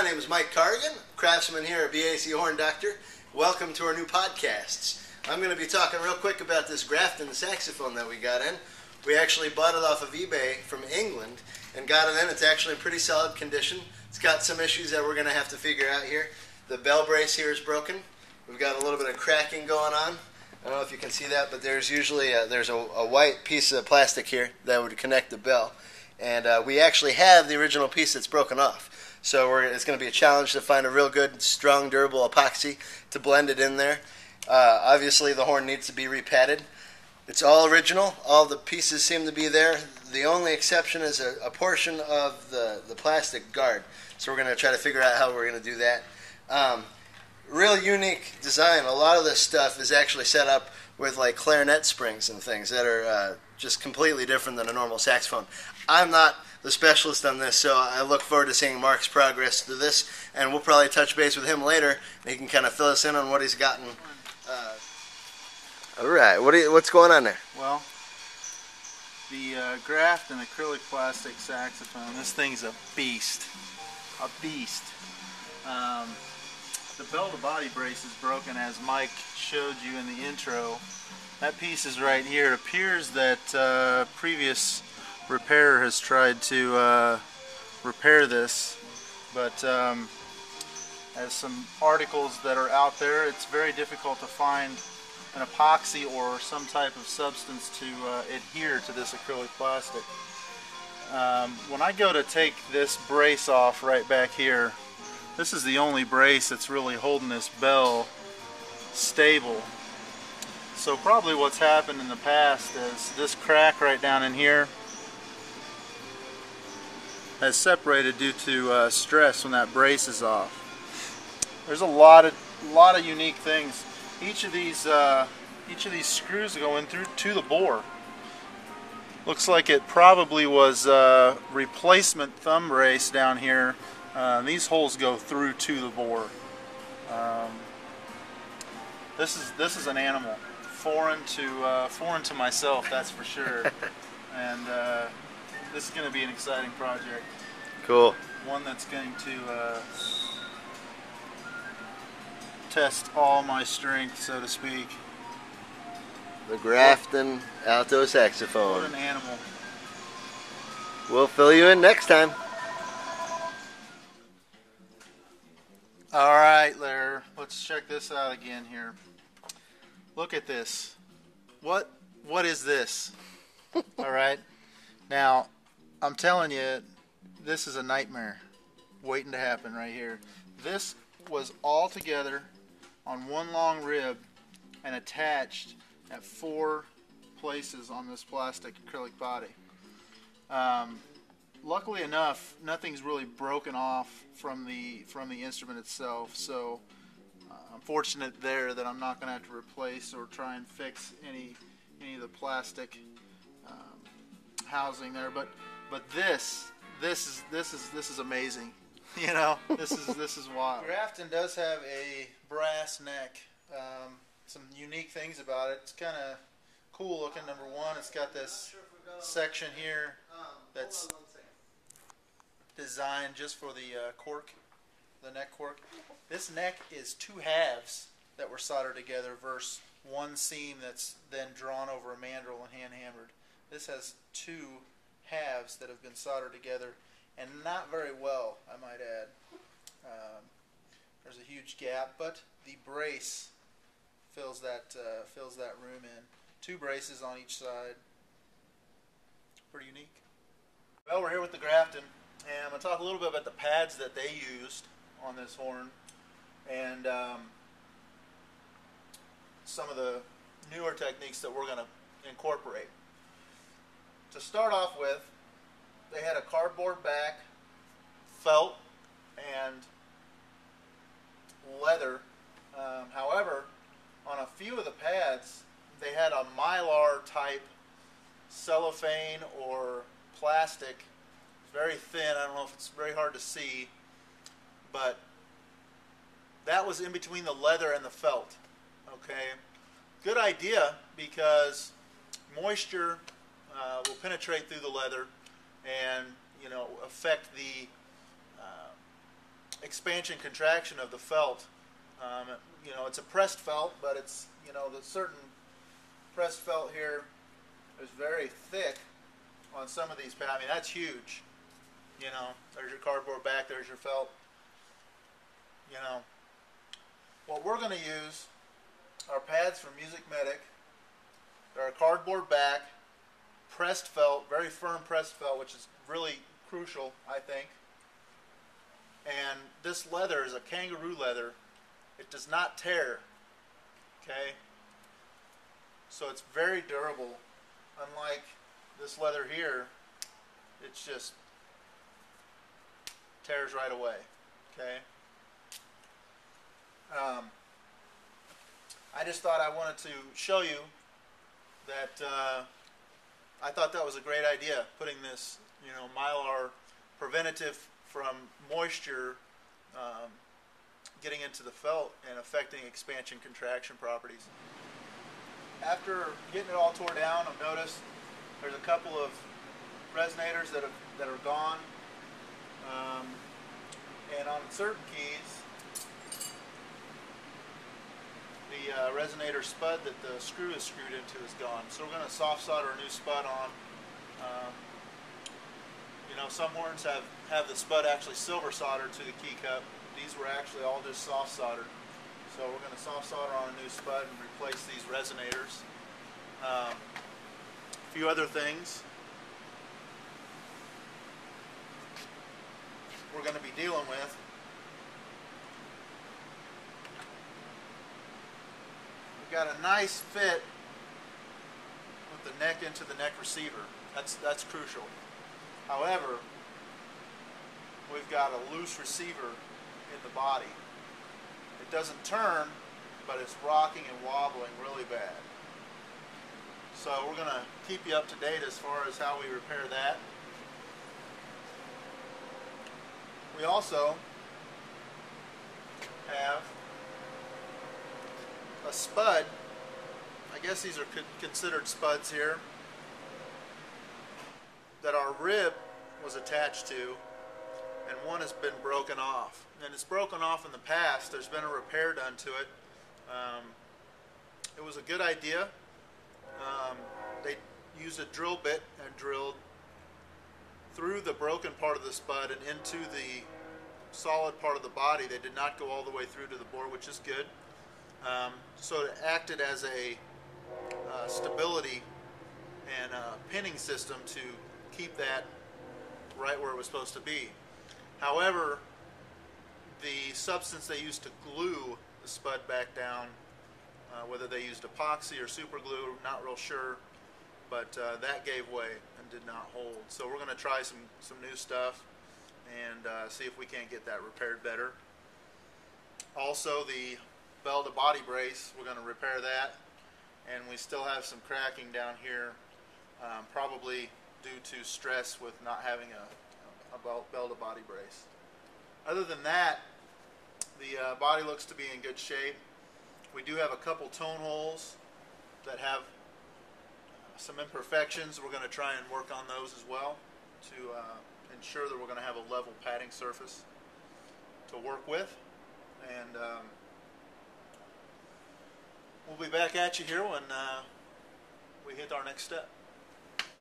My name is Mike Carrigan, craftsman here at BAC Horn Doctor. Welcome to our new podcasts. I'm going to be talking real quick about this Grafton saxophone that we got in. We actually bought it off of eBay from England and got it in. It's actually in pretty solid condition. It's got some issues that we're going to have to figure out here. The bell brace here is broken. We've got a little bit of cracking going on. I don't know if you can see that, but there's usually a white piece of plastic here that would connect the bell. And we actually have the original piece that's broken off. So it's going to be a challenge to find a real good, strong, durable epoxy to blend it in there. Obviously, the horn needs to be repatted. It's all original. All the pieces seem to be there. The only exception is a portion of the plastic guard. So we're going to try to figure out how we're going to do that. Real unique design. A lot of this stuff is actually set up with like clarinet springs and things that are just completely different than a normal saxophone. I'm not the specialist on this, so I look forward to seeing Mark's progress through this, and we'll probably touch base with him later, and he can kind of fill us in on what he's gotten. All right, what's going on there? Well, the Grafton acrylic plastic saxophone, this thing's a beast. A beast. The bell-to-body brace is broken, as Mike showed you in the intro. That piece is right here. It appears that previous repairer has tried to repair this, but as some articles that are out there, it's very difficult to find an epoxy or some type of substance to adhere to this acrylic plastic. When I go to take this brace off right back here, this is the only brace that's really holding this bell stable. So probably what's happened in the past is this crack right down in here has separated due to stress when that brace is off. There's a lot of unique things. Each of these screws go in through to the bore. Looks like it probably was a replacement thumb brace down here. These holes go through to the bore. This is an animal foreign to myself, that's for sure. And this is going to be an exciting project. Cool. One that's going to test all my strength, so to speak. The Grafton alto saxophone. What an animal. We'll fill you in next time. All right, Larry, let's check this out again here. Look at this. What is this? All right. Now, I'm telling you, this is a nightmare waiting to happen right here. This was all together on one long rib and attached at 4 places on this plastic acrylic body. Luckily enough, nothing's really broken off from the instrument itself, so I'm fortunate there that I'm not going to have to replace or try and fix any of the plastic housing there. But this is amazing. You know, this is wild. Grafton does have a brass neck. Some unique things about it. It's kind of cool looking. Number one, it's got this section here that's designed just for the cork, the neck cork. This neck is 2 halves that were soldered together versus one seam that's then drawn over a mandrel and hand hammered. This has 2 halves that have been soldered together, and not very well, I might add. There's a huge gap, but the brace fills that room in. 2 braces on each side. Pretty unique. Well, we're here with the Grafton, and I'm going to talk a little bit about the pads that they used on this horn, and some of the newer techniques that we're going to incorporate. To start off with, they had a cardboard back, felt, and leather. However, on a few of the pads, they had a mylar type cellophane or plastic. It's very thin. I don't know if it's very hard to see, but that was in between the leather and the felt. Okay, good idea, because moisture will penetrate through the leather and affect the expansion contraction of the felt. You know, it's a pressed felt, but it's, you know, the certain pressed felt here is very thick on some of these pads. I mean, that's huge. You know, there's your cardboard back, there's your felt. You know, what we're going to use are pads from Music Medic. They're a cardboard back, pressed felt, very firm pressed felt, which is really crucial, I think. And this leather is a kangaroo leather. It does not tear, okay? So it's very durable. Unlike this leather here, it's just tears right away, okay? I just thought I wanted to show you that I thought that was a great idea, putting this, you know, Mylar preventative from moisture getting into the felt and affecting expansion contraction properties. After getting it all tore down, I've noticed there's a couple of resonators that are gone, and on certain keys, the resonator spud that the screw is screwed into is gone. So we're going to soft solder a new spud on. You know, some horns have the spud actually silver soldered to the key cup. These were actually all just soft soldered. So we're going to soft solder on a new spud and replace these resonators. A few other things we're going to be dealing with. We've got a nice fit with the neck into the neck receiver. That's crucial. However, we've got a loose receiver in the body. It doesn't turn, but it's rocking and wobbling really bad. So we're going to keep you up to date as far as how we repair that. We also have a spud. I guess these are considered spuds here, that our rib was attached to, and one has been broken off. And it's broken off in the past. There's been a repair done to it. It was a good idea. They used a drill bit and drilled through the broken part of the spud and into the solid part of the body. They did not go all the way through to the bore, which is good. So it acted as a stability and a pinning system to keep that right where it was supposed to be. However, the substance they used to glue the spud back down, whether they used epoxy or super glue, not real sure, but that gave way and did not hold. So we're going to try some new stuff and see if we can't get that repaired better. Also, the bell to body brace, we're going to repair that, and we still have some cracking down here, probably due to stress with not having a bell to body brace. Other than that, the body looks to be in good shape. We do have a couple tone holes that have some imperfections. We're going to try and work on those as well to ensure that we're going to have a level padding surface to work with. And we'll be back at you here when we hit our next step.